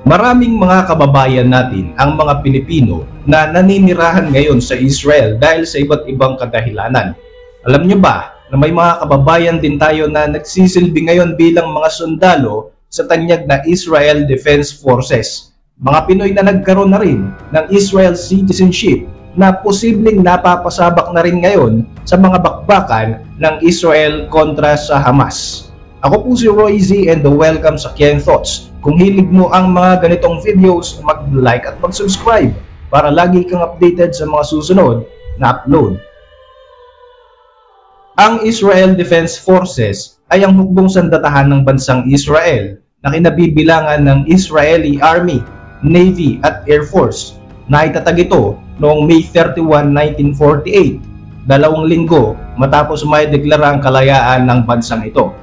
Maraming mga kababayan natin ang mga Pilipino na naninirahan ngayon sa Israel dahil sa iba't ibang kadahilanan. Alam nyo ba na may mga kababayan din tayo na nagsisilbi ngayon bilang mga sundalo sa tanyag na Israel Defense Forces? Mga Pinoy na nagkaroon na rin ng Israel citizenship na posibleng napapasabak na rin ngayon sa mga bakbakan ng Israel kontra sa Hamas. Ako po si Roy Z and welcome sa Ken Thoughts. Kung hilig mo ang mga ganitong videos, mag-like at mag-subscribe para lagi kang updated sa mga susunod na upload. Ang Israel Defense Forces ay ang hukbong sandatahan ng bansang Israel na kinabibilangan ng Israeli Army, Navy at Air Force na itatag ito noong May 31, 1948, 2 linggo matapos may deklara ang kalayaan ng bansang ito.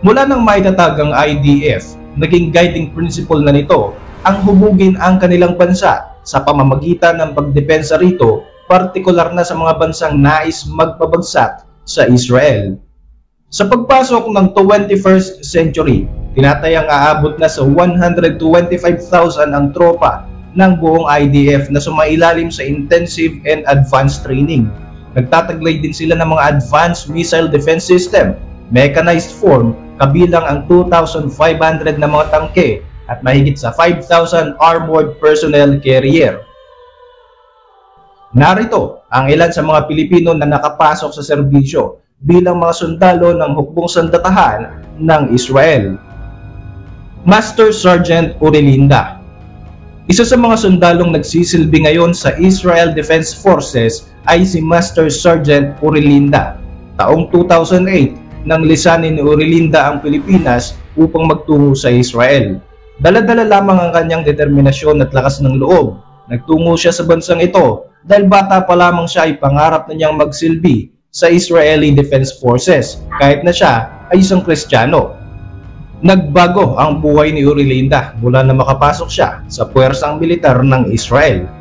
Mula nang maitatag ang IDF, naging guiding principle na nito ang hubugin ang kanilang bansa sa pamamagitan ng pagdepensa rito, partikular na sa mga bansang nais magpabagsak sa Israel. Sa pagpasok ng 21st century, tinatayang aabot na sa 125,000 ang tropa ng buong IDF na sumailalim sa intensive and advanced training. Nagtataglay din sila ng mga advanced missile defense system, mechanized form, kabilang ang 2,500 na mga tangke at mahigit sa 5,000 armored personnel carrier. Narito ang ilan sa mga Pilipino na nakapasok sa serbisyo bilang mga sundalo ng hukbong sandatahan ng Israel. Master Sergeant Urilinda. Isa sa mga sundalong nagsisilbi ngayon sa Israel Defense Forces ay si Master Sergeant Urilinda. Taong 2008, nang lisanin ni Urilinda ang Pilipinas upang magtungo sa Israel. Dala-dala lamang ang kanyang determinasyon at lakas ng loob. Nagtungo siya sa bansang ito dahil bata pa lamang siya ay pangarap na niyang magsilbi sa Israeli Defense Forces kahit na siya ay isang Kristiyano. Nagbago ang buhay ni Urilinda mula na makapasok siya sa puwersang militar ng Israel.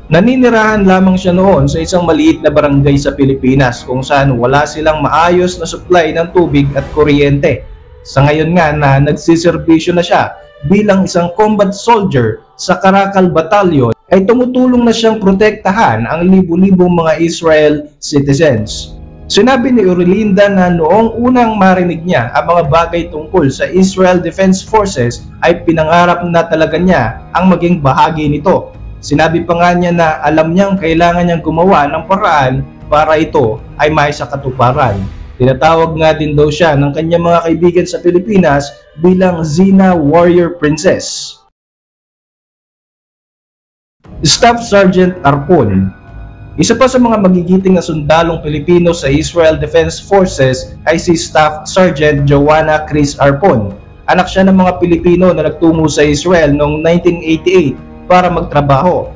Naninirahan lamang siya noon sa isang maliit na barangay sa Pilipinas kung saan wala silang maayos na supply ng tubig at kuryente. Sa ngayon nga na nagsiservisyo na siya bilang isang combat soldier sa Karakal Battalion, ay tumutulong na siyang protektahan ang libu-libong mga Israel citizens. Sinabi ni Urilinda na noong unang marinig niya ang mga bagay tungkol sa Israel Defense Forces ay pinangarap na talaga niya ang maging bahagi nito. Sinabi pa nga niya na alam niyang kailangan niyang gumawa ng paraan para ito ay maisakatuparan. Tinatawag nga din daw siya ng kanyang mga kaibigan sa Pilipinas bilang Zina Warrior Princess. Staff Sergeant Arpon. Isa pa sa mga magigiting na sundalong Pilipino sa Israel Defense Forces ay si Staff Sergeant Joanna Chris Arpon. Anak siya ng mga Pilipino na nagtungo sa Israel noong 1988 para magtrabaho.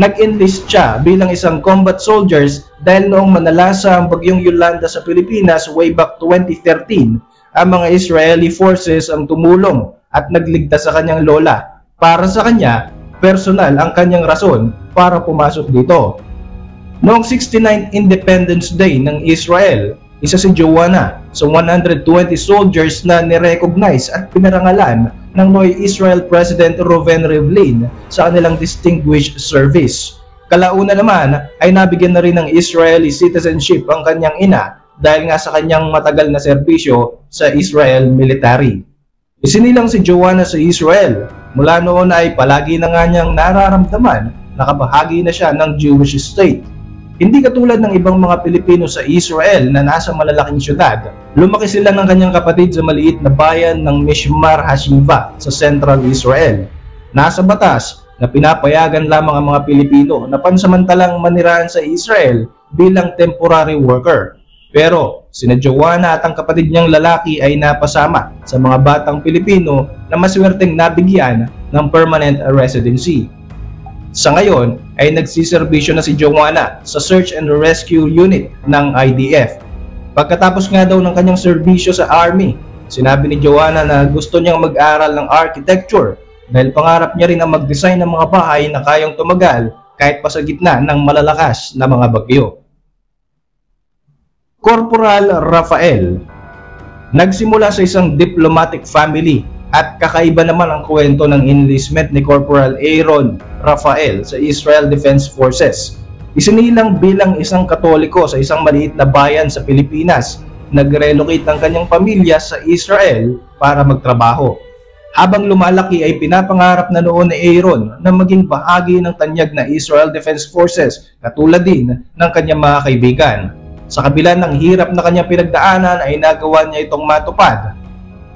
Nag-enlist siya bilang isang combat soldiers dahil noong manalasa ang bagyong Yolanda sa Pilipinas way back 2013, ang mga Israeli forces ang tumulong at nagligtas sa kanyang lola. Para sa kanya, personal ang kanyang rason para pumasok dito. Noong 69th Independence Day ng Israel, isa si Joanna sa 120 soldiers na nirecognize at pinarangalan ng noy Israel President Reuven Rivlin sa kanilang distinguished service. Kalauna naman ay nabigyan na rin ng Israeli citizenship ang kanyang ina dahil nga sa kanyang matagal na serbisyo sa Israel military. Isinilang si Joanna sa Israel. Mula noon ay palagi na nga niyang nararamdaman na kabahagi na siya ng Jewish state. Hindi katulad ng ibang mga Pilipino sa Israel na nasa malalaking syudad, lumaki sila ng kanyang kapatid sa maliit na bayan ng Mishmar Hashiva sa Central Israel. Nasa batas na pinapayagan lamang ang mga Pilipino na pansamantalang manirahan sa Israel bilang temporary worker. Pero sina Joanna at ang kapatid niyang lalaki ay napasama sa mga batang Pilipino na maswerteng nabigyan ng permanent residency. Sa ngayon ay nagsiservisyo na si Joanna sa Search and Rescue Unit ng IDF. Pagkatapos nga daw ng kanyang serbisyo sa Army, sinabi ni Joanna na gusto niyang mag-aral ng architecture dahil pangarap niya rin ang mag-design ng mga bahay na kayang tumagal kahit pa sa gitna ng malalakas na mga bagyo. Corporal Rafael. Nagsimula sa isang diplomatic family At kakaiba naman ang kwento ng enlistment ni Corporal Aaron Rafael sa Israel Defense Forces. Isinilang bilang isang Katoliko sa isang maliit na bayan sa Pilipinas. Nag-relocate ang kanyang pamilya sa Israel para magtrabaho. Habang lumalaki ay pinapangarap na noon ni Aaron na maging bahagi ng tanyag na Israel Defense Forces katulad din ng kanyang mga kaibigan. Sa kabila ng hirap na kanyang pinagdaanan ay nagawa niya itong matupad.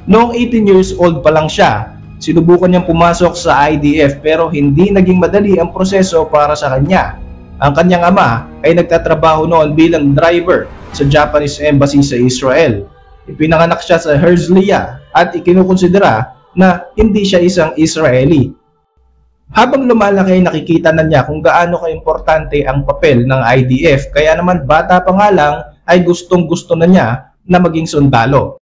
Noong 18 years old pa lang siya, sinubukan niyang pumasok sa IDF pero hindi naging madali ang proseso para sa kanya. Ang kanyang ama ay nagtatrabaho noon bilang driver sa Japanese Embassy sa Israel. Ipinanganak siya sa Herzliya at ikinukonsidera na hindi siya isang Israeli. Habang lumalaki ay nakikita na niya kung gaano kaimportante ang papel ng IDF, kaya naman bata pa nga lang ay gustong-gusto na niya na maging sundalo.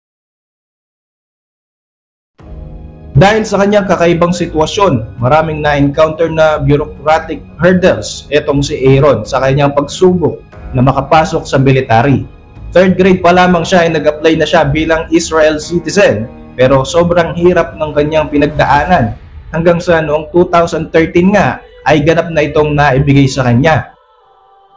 Dahil sa kanyang kakaibang sitwasyon, maraming na-encounter na bureaucratic hurdles etong si Aaron sa kanyang pagsubok na makapasok sa military. 3rd grade pa lamang siya ay nag-apply na siya bilang Israel citizen pero sobrang hirap ng kanyang pinagdaanan hanggang sa noong 2013 nga ay ganap na itong naibigay sa kanya.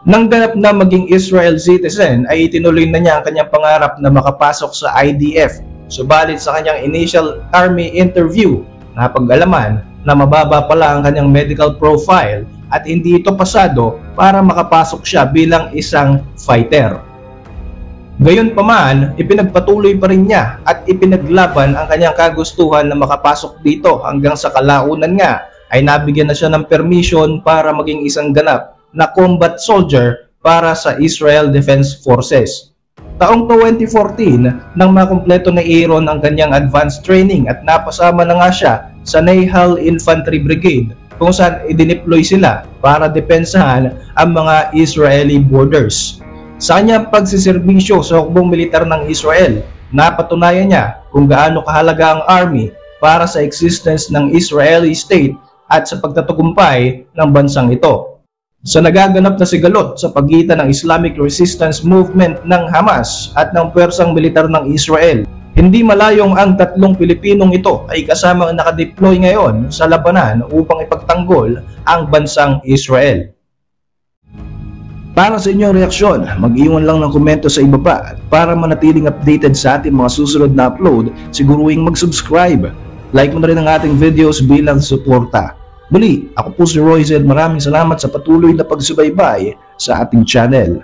Nang ganap na maging Israel citizen ay itinuloy na niya ang kanyang pangarap na makapasok sa IDF. Subalit sa kanyang initial army interview, napag-alaman na mababa pala ang kanyang medical profile at hindi ito pasado para makapasok siya bilang isang fighter. Gayunpaman, ipinagpatuloy pa rin niya at ipinaglaban ang kanyang kagustuhan na makapasok dito hanggang sa kalaunan nga ay nabigyan na siya ng permission para maging isang ganap na combat soldier para sa Israel Defense Forces. Taong 2014 nang makumpleto ni Aaron ang kanyang advanced training at napasama na nga siya sa Nahal Infantry Brigade kung saan idineploy sila para depensahan ang mga Israeli borders. Sa kanyang pagsiservisyo sa hukbong militar ng Israel, napatunayan niya kung gaano kahalaga ang army para sa existence ng Israeli state at sa pagtatagumpay ng bansang ito. Sa nagaganap na sigalot sa pagitan ng Islamic Resistance Movement ng Hamas at ng puwersang militar ng Israel, hindi malayong ang 3 Pilipinong ito ay kasamang nakadeploy ngayon sa labanan upang ipagtanggol ang bansang Israel. Para sa inyong reaksyon, mag-iwan lang ng komento sa ibaba at para manatiling updated sa ating mga susunod na upload, siguruing mag-subscribe. Like mo na rin ang ating videos bilang suporta. Muli, ako po si Royzel. Maraming salamat sa patuloy na pagsubaybay sa ating channel.